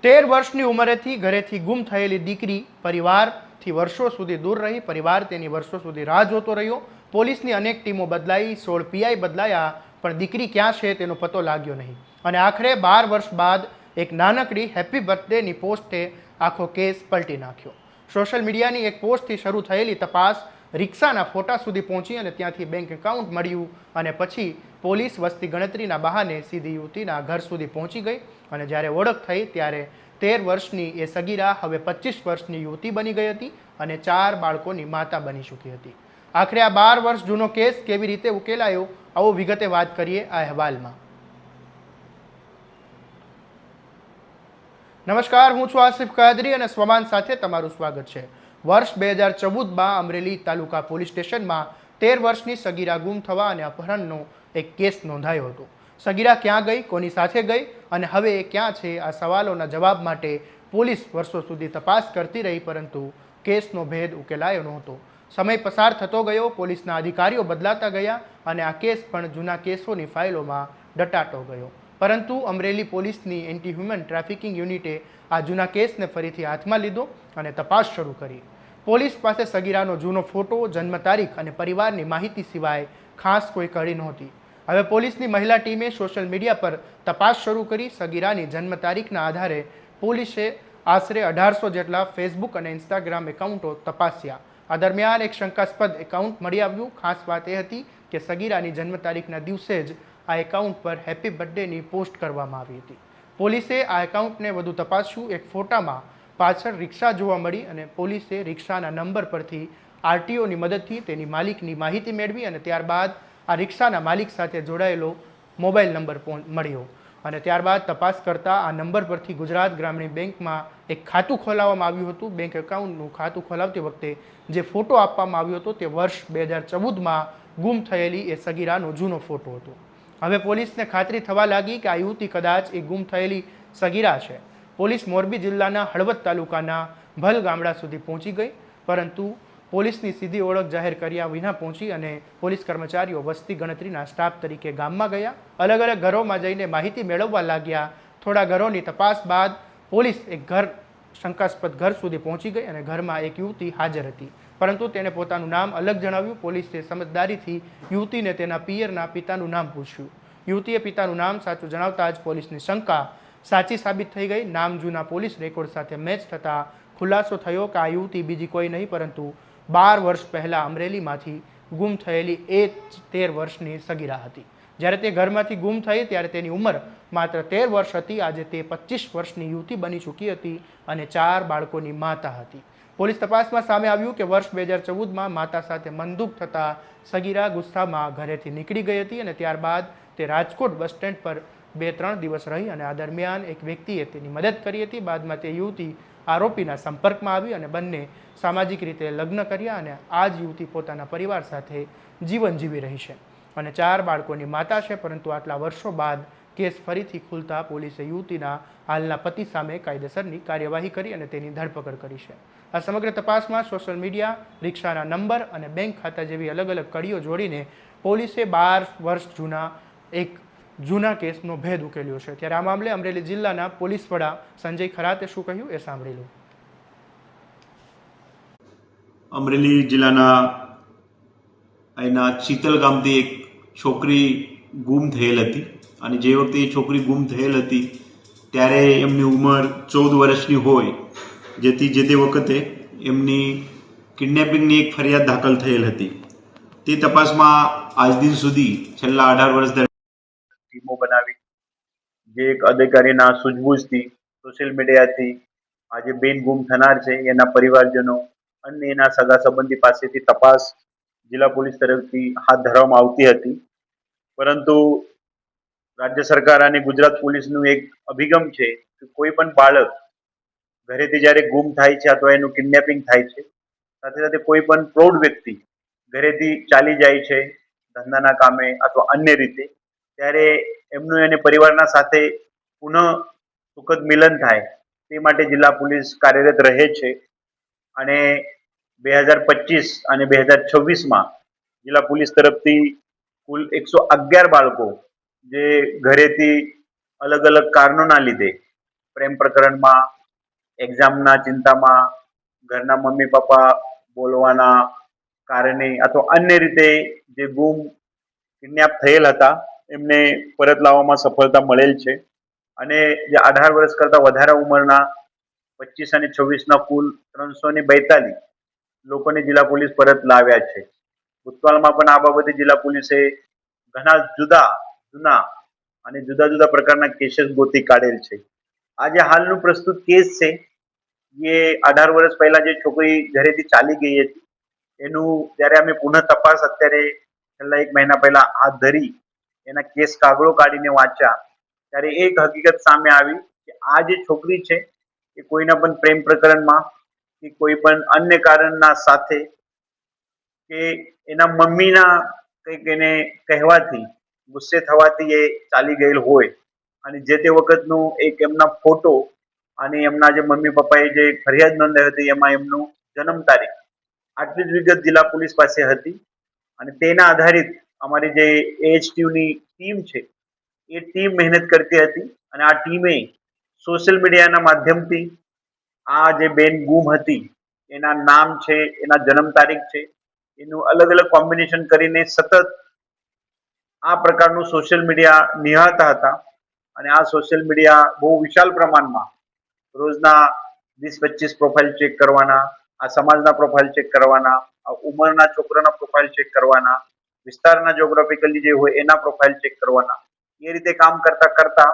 13 વર્ષની ઉંમરેથી ઘરેથી ગુમ થયેલી દીકરી પરિવારથી વર્ષો સુધી દૂર રહી. પરિવાર તેની વર્ષો સુધી રાહ જોતો રહ્યો. પોલીસની અનેક ટીમો બદલાઈ, 16 પીઆઈ બદલાયા, પણ દીકરી ક્યાં છે તેનો પતો લાગ્યો નહીં. અને આખરે 12 વર્ષ બાદ એક નાનકડી હેપી બર્થડેની પોસ્ટે આખો કેસ પલટી નાખ્યો. સોશિયલ મીડિયાની એક પોસ્ટથી શરૂ થયેલી તપાસ રિક્ષાના ફોટા સુધી પહોંચી અને ત્યાંથી બેંક એકાઉન્ટ મળ્યું અને પછી પોલીસ વસ્તી ગણતરીના બહાને સીધી યુવતીના ઘર સુધી પહોંચી ગઈ. અને જ્યારે ઓળખ થઈ ત્યારે 13 વર્ષની એ સગીરા હવે 25 વર્ષની યુવતી બની ગઈ હતી અને 4 બાળકોની માતા બની ચૂકી હતી. આખરે આ 12 વર્ષ જૂનો કેસ કેવી રીતે ઉકેલાયો, આવો વિગતે વાત કરીએ આ અહેવાલમાં. નમસ્કાર, હું છું આસિફ કાદરી અને સ્વમાન સાથે તમારું સ્વાગત છે. વર્ષ 2014માં અમરેલી તાલુકા પોલીસ સ્ટેશનમાં 13 વર્ષની સગીરા ગુમ થવા અને અપહરણનો એક કેસ નોંધાયો હતો. સગીરા ક્યાં ગઈ, કોની સાથે ગઈ અને હવે એ ક્યાં છે, આ સવાલોના જવાબ માટે પોલીસ વર્ષો સુધી તપાસ કરતી રહી, પરંતુ કેસનો ભેદ ઉકેલાયો નહોતો. સમય પસાર થતો ગયો, પોલીસના અધિકારીઓ બદલાતા ગયા અને આ કેસ પણ જૂના કેસોની ફાઇલોમાં ડટાતો ગયો. પરંતુ અમરેલી પોલીસની એન્ટી હ્યુમન ટ્રાફિકિંગ યુનિટે આ જૂના કેસને ફરીથી હાથમાં લીધો અને તપાસ શરૂ કરી. પોલીસ પાસે સગીરાનો જૂનો ફોટો, જન્મ તારીખ અને પરિવારની માહિતી સિવાય ખાસ કોઈ કડી નહોતી. હવે પોલીસની મહિલા ટીમે સોશિયલ મીડિયા પર તપાસ શરૂ કરી. સગીરાની જન્મ તારીખના આધારે પોલીસે આશરે 1800 જેટલા ફેસબુક અને ઇન્સ્ટાગ્રામ એકાઉન્ટો તપાસ્યા. આ દરમિયાન એક શંકાસ્પદ એકાઉન્ટ મળી આવ્યું. ખાસ વાત એ હતી કે સગીરાની જન્મ તારીખના દિવસે જ આ એકાઉન્ટ પર હેપી બર્થડેની પોસ્ટ કરવામાં આવી હતી. પોલીસે આ એકાઉન્ટને વધુ તપાસ્યું. એક ફોટામાં પાછળ રિક્ષા જોવા મળી અને પોલીસે રિક્ષાના નંબર પરથી આરટીઓની મદદથી તેની માલિકની માહિતી મેળવી અને ત્યારબાદ આ રિક્ષાના માલિક સાથે જોડાયેલો મોબાઈલ નંબર મળ્યો અને ત્યારબાદ તપાસ કરતાં આ નંબર પરથી ગુજરાત ગ્રામીણ બેંકમાં એક ખાતું ખોલાવવામાં આવ્યું હતું. બેંક એકાઉન્ટનું ખાતું ખોલાવતી વખતે જે ફોટો આપવામાં આવ્યો હતો તે વર્ષ 2014માં ગુમ થયેલી એ સગીરાનો જૂનો ફોટો હતો. હવે પોલીસને ખાતરી થવા લાગી કે આ યુવતી કદાચ એ ગુમ થયેલી સગીરા છે. પોલીસ મોરબી જિલ્લાના હળવદ તાલુકાના ભલ ગામડા સુધી પહોંચી ગઈ, પરંતુ પોલીસની સીધી ઓળખ જાહેર કર્યા વિના પહોંચી અને પોલીસ કર્મચારીઓ વસ્તી ગણતરીના સ્ટાફ તરીકે ગામમાં ગયા. અલગ અલગ ઘરોમાં જઈને માહિતી મેળવવા લાગ્યા. થોડા ઘરોની તપાસ બાદ પોલીસ એક શંકાસ્પદ ઘર સુધી પહોંચી ગઈ અને ઘરમાં એક યુવતી હાજર હતી, પરંતુ તેણે પોતાનું નામ અલગ જણાવ્યું. પોલીસે સમજદારીથી યુવતીને તેના પિયરના પિતાનું નામ પૂછ્યું. યુવતીએ પિતાનું નામ સાચું જણાવતા જ પોલીસની શંકા સાચી સાબિત થઈ ગઈ. નામ જૂના પોલીસ રેકોર્ડ સાથે મેચ થતાં ખુલાસો થયો કે આ યુવતી બીજી કોઈ નહીં પરંતુ 12 વર્ષ પહેલાં અમરેલીમાંથી ગુમ થયેલી એ 13 વર્ષની સગીરા હતી. જ્યારે તે ઘરમાંથી ગુમ થઈ ત્યારે તેની ઉંમર માત્ર 13 વર્ષ હતી. આજે તે 25 વર્ષની યુવતી બની ચૂકી હતી અને 4 બાળકોની માતા હતી. પોલીસ તપાસમાં સામે આવ્યું કે વર્ષ 2014માં માતા સાથે મનદુખ થતાં સગીરા ગુસ્સામાં ઘરેથી નીકળી ગઈ હતી અને ત્યારબાદ તે રાજકોટ બસ સ્ટેન્ડ પર 2-3 દિવસ રહી અને આ દરમિયાન એક વ્યક્તિએ તેની મદદ કરી હતી. બાદમાં તે યુવતી આરોપીના સંપર્કમાં આવી અને બંને સામાજિક રીતે લગ્ન કર્યા અને આ જ યુવતી પોતાના પરિવાર સાથે જીવન જીવી રહી છે અને 4 બાળકોની માતા છે. પરંતુ આટલા વર્ષો બાદ કેસ ફરીથી ખુલતા પોલીસે યુવતીના હાલના પતિ સામે કાયદેસરની કાર્યવાહી કરી અને તેની ધરપકડ કરી છે. આ સમગ્ર તપાસમાં સોશિયલ મીડિયા, રિક્ષાના નંબર અને બેંક ખાતા જેવી અલગ અલગ કડીઓ જોડીને પોલીસે 12 વર્ષ જૂના કેસનો ભેદ ઉકેલ્યો છે. ત્યારે આ મામલે અમરેલી જિલ્લાના પોલીસ વડા સંજય ખરાતે શું કહ્યું એ સાંભળી લો. અમરેલી જિલ્લાના અહીંના ચીતલ ગામથી એક છોકરી ગુમ થયેલ હતી અને જે વખતે એ છોકરી ગુમ થયેલ હતી ત્યારે એમની ઉંમર 14 વર્ષની હોય, જેથી જે તે વખતે એમની કિડનેપિંગની એક ફરિયાદ દાખલ થયેલ હતી. તે તપાસમાં આજ દિન સુધી છેલ્લા 18 વર્ષ દરમિયાન ટીમો બનાવી, જે એક અધિકારીના સૂઝબૂછથી સોશિયલ મીડિયાથી આજે બેન ગુમ થનાર છે એના પરિવારજનો અને એના સગા સંબંધી પાસેથી તપાસ જિલ્લા પોલીસ તરફથી હાથ ધરવામાં આવતી હતી. પરંતુ રાજ્ય સરકાર અને ગુજરાત પોલીસનું એક અભિગમ છે કે કોઈ પણ બાળક ઘરેથી જ્યારે ગુમ થાય છે અથવા એનું કિડનેપિંગ થાય છે, સાથે સાથે કોઈ પણ પ્રૌઢ વ્યક્તિ ઘરેથી ચાલી જાય છે ધંધાના કામે અથવા અન્ય રીતે, ત્યારે એમનું એને પરિવારના સાથે પુનઃ સુખદ મિલન થાય તે માટે જિલ્લા પોલીસ કાર્યરત રહે છે. અને 2025 અને 2026માં જિલ્લા પોલીસ તરફથી કુલ 111 બાળકો જે ઘરેથી અલગ અલગ કારણોના લીધે પ્રેમ પ્રકરણમાં, એક્ઝામના ચિંતામાં, ઘરના મમ્મી પપ્પા બોલવાના કારણે અથવા અન્ય રીતે જે કિડનેપ થયેલ હતા એમને પરત લાવવામાં સફળતા મળેલ છે. અને જે 18 વર્ષ કરતા વધારે ઉંમરના 25 અને 26ના કુલ 342 લોકોને જિલ્લા પોલીસ પરત લાવ્યા છે. ભૂતકાળમાં પણ આ બાબતે જિલ્લા પોલીસે ઘણા જુદા અને જુદા જુદા પ્રકારના કેસીસ ગોતી કાઢેલ છે. આ જે હાલનું પ્રસ્તુત કેસ છે એ 18 વર્ષ પહેલા જે છોકરી ઘરેથી ચાલી ગઈ હતી એનું જ્યારે અમે પુનઃ તપાસ અત્યારે છેલ્લા 1 મહિના પહેલા હાથ ધરી એના કેસ કાગળો કાઢીને વાંચ્યા ત્યારે એક હકીકત સામે આવી કે આ જે છોકરી છે એ કોઈના પણ પ્રેમ પ્રકરણમાં કે કોઈ પણ અન્ય કારણના સાથે કે એના મમ્મીના કંઈક એને કહેવાથી ગુસ્સે થવાથી એ ચાલી ગયેલ હોય અને જે તે વખતનું એક એમના ફોટો અને એમના જે મમ્મી પપ્પાએ જે ફરિયાદ નોંધાવી હતી એમાં એમનું જન્મ તારીખ આટલી જ વિગત જિલ્લા પોલીસ પાસે હતી અને તેના આધારિત અમારી જે AHTUની ટીમ છે એ ટીમ મહેનત કરતી હતી અને આ ટીમે સોશિયલ મીડિયાના માધ્યમથી આ જે બેન ગુમ હતી એના નામ છે, એના જન્મ તારીખ છે, એનું અલગ અલગ કોમ્બિનેશન કરીને સતત આ પ્રકારનું સોશિયલ મીડિયા નિહાળતા હતા અને આ સોશિયલ મીડિયા બહુ વિશાળ પ્રમાણમાં રોજના 20-25 પ્રોફાઇલ ચેક કરવાના, આ સમાજના પ્રોફાઇલ ચેક કરવાના, આ ઉંમરના છોકરાના પ્રોફાઇલ ચેક કરવાના, વિસ્તારના જોગ્રાફિકલી જે હોય એના પ્રોફાઇલ ચેક કરવાના, એ રીતે કામ કરતા કરતા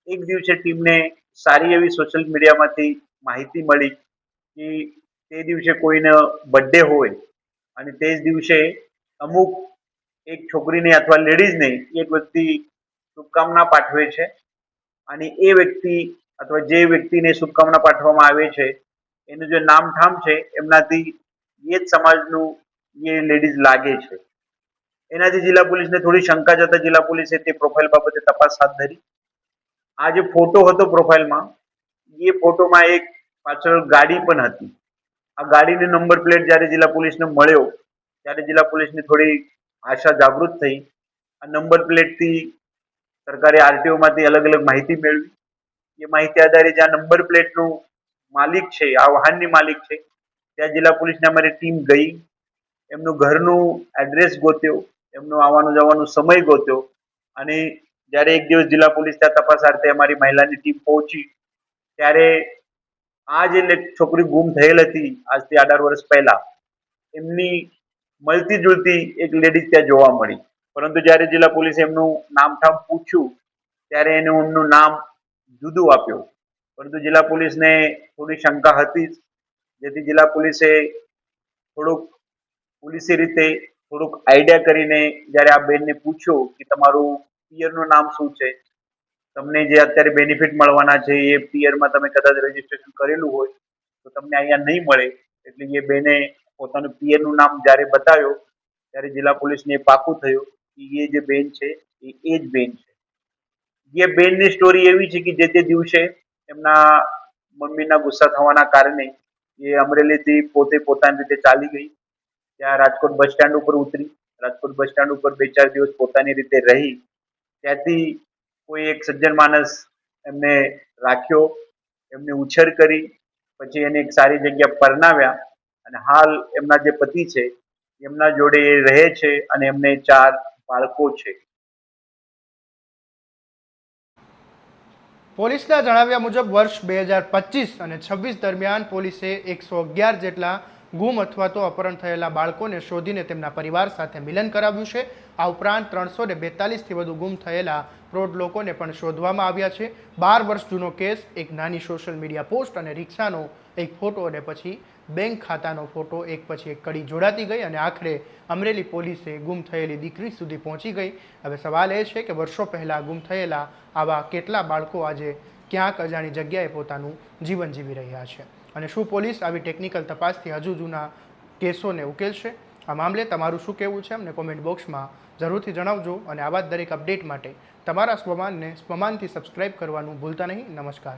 એક દિવસે ટીમને સારી એવી સોશિયલ મીડિયામાંથી માહિતી મળી કે તે દિવસે કોઈને બર્થડે હોય અને તે જ દિવસે અમુક એક છોકરીને અથવા લેડીઝને એક વ્યક્તિ શુભકામના પાઠવે છે અને એ વ્યક્તિ અથવા જે વ્યક્તિને શુભકામના પાઠવવામાં આવે છે એનું જે નામઠામ છે એમનાથી એ જ સમાજનું એ લેડીઝ લાગે છે. એનાથી જિલ્લા પોલીસને થોડી શંકા જતા જિલ્લા પોલીસે તે પ્રોફાઇલ બાબતે તપાસ હાથ ધરી. આ જે ફોટો હતો પ્રોફાઇલમાં એ ફોટોમાં એક પાછળ ગાડી પણ હતી. આ ગાડીની નંબર પ્લેટ જ્યારે જિલ્લા પોલીસને મળ્યો ત્યારે જિલ્લા પોલીસની થોડી આશા જાગૃત થઈ. આ નંબર પ્લેટથી સરકારે RTOમાંથી અલગ અલગ માહિતી મેળવી. એ માહિતી આધારે જે આ નંબર પ્લેટનું માલિક છે, આ વાહનની માલિક છે, ત્યાં જિલ્લા પોલીસની અમારી ટીમ ગઈ, એમનું ઘરનું એડ્રેસ ગોત્યો, એમનો આવવાનો જવાનો સમય ગોત્યો અને જ્યારે એક દિવસ જિલ્લા પોલીસ ત્યાં તપાસાર્થે અમારી મહિલાની ટીમ પહોંચી ત્યારે આ જે છોકરી ગુમ થયેલ હતી આજથી 18 વર્ષ પહેલા એમની મળતી જુલતી એક લેડીઝ ત્યાં જોવા મળી. પરંતુ જ્યારે જિલ્લા પોલીસે એમનું નામઠામ પૂછ્યું ત્યારે એમનું નામ જુદું આપ્યું. પરંતુ જિલ્લા પોલીસને થોડી શંકા હતી જ, જેથી જિલ્લા પોલીસે પોલીસી રીતે થોડુંક આઈડિયા કરીને જ્યારે આ બેનને પૂછ્યું કે તમારું પિયરનું નામ શું છે, તમને જે અત્યારે બેનિફિટ મળવાના છે એ પિયરમાં તમે કદાચ રજીસ્ટ્રેશન કરેલું હોય તો તમને અહીંયા નહીં મળે. એટલે એ બેને પોતાનું પિયરનું નામ જ્યારે બતાવ્યો ત્યારે જિલ્લા પોલીસને એ પાકું થયું કે એ જે બેન છે એ જ બેન છે. એ બેનની સ્ટોરી એવી છે કે જે તે દિવસે એમના મમ્મીના ગુસ્સા થવાના કારણે એ અમરેલીથી પોતે પોતાની રીતે ચાલી ગઈ. ત્યાં રાજકોટ બસ સ્ટેન્ડ ઉપર ઉતરી. રાજકોટ બસ સ્ટેન્ડ ઉપર 2-4 દિવસ પોતાની રીતે રહી. ત્યાંથી કોઈ એક સજ્જન માણસ એમને રાખ્યો, એમને ઉછેર કરી, પછી એને એક સારી જગ્યા પરણાવ્યા અને હાલ એમના જે પતિ છે એમના જોડે એ રહે છે અને એમને 4 બાળકો છે. પોલીસના જણાવ્યા મુજબ વર્ષ 2025 અને 26 દરમિયાન પોલીસે 111 જેટલા ગુમ અથવા તો અપહરણ થયેલા બાળકોને શોધીને તેમના પરિવાર સાથે મિલન કરાવ્યું છે. આ ઉપરાંત 342થી વધુ ગુમ થયેલા પ્રૌઢ લોકોને પણ શોધવામાં આવ્યા છે. 12 વર્ષ જૂનો કેસ, એક નાની સોશિયલ મીડિયા પોસ્ટ અને રિક્ષાનો એક ફોટો અને પછી બેંક ખાતાનો ફોટો એક પછી એક કડી જોડાતી ગઈ અને આખરે અમરેલી પોલીસે ગુમ થયેલી દીકરી સુધી પહોંચી ગઈ. હવે સવાલ એ છે કે વર્ષો પહેલાં ગુમ થયેલા આવા કેટલા બાળકો આજે ક્યાંક અજાણી જગ્યાએ પોતાનું જીવન જીવી રહ્યા છે અને શું પોલીસ આવી ટેકનિકલ તપાસથી હજુ જૂના કેસોને ઉકેલશે? આ મામલે તમારું શું કહેવું છે અમને કોમેન્ટ બોક્સમાં જરૂરથી જણાવજો અને આવા જ દરેક અપડેટ માટે તમારા સ્વમાનને સ્વમાનથી સબસ્ક્રાઈબ કરવાનું ભૂલતા નહીં. નમસ્કાર.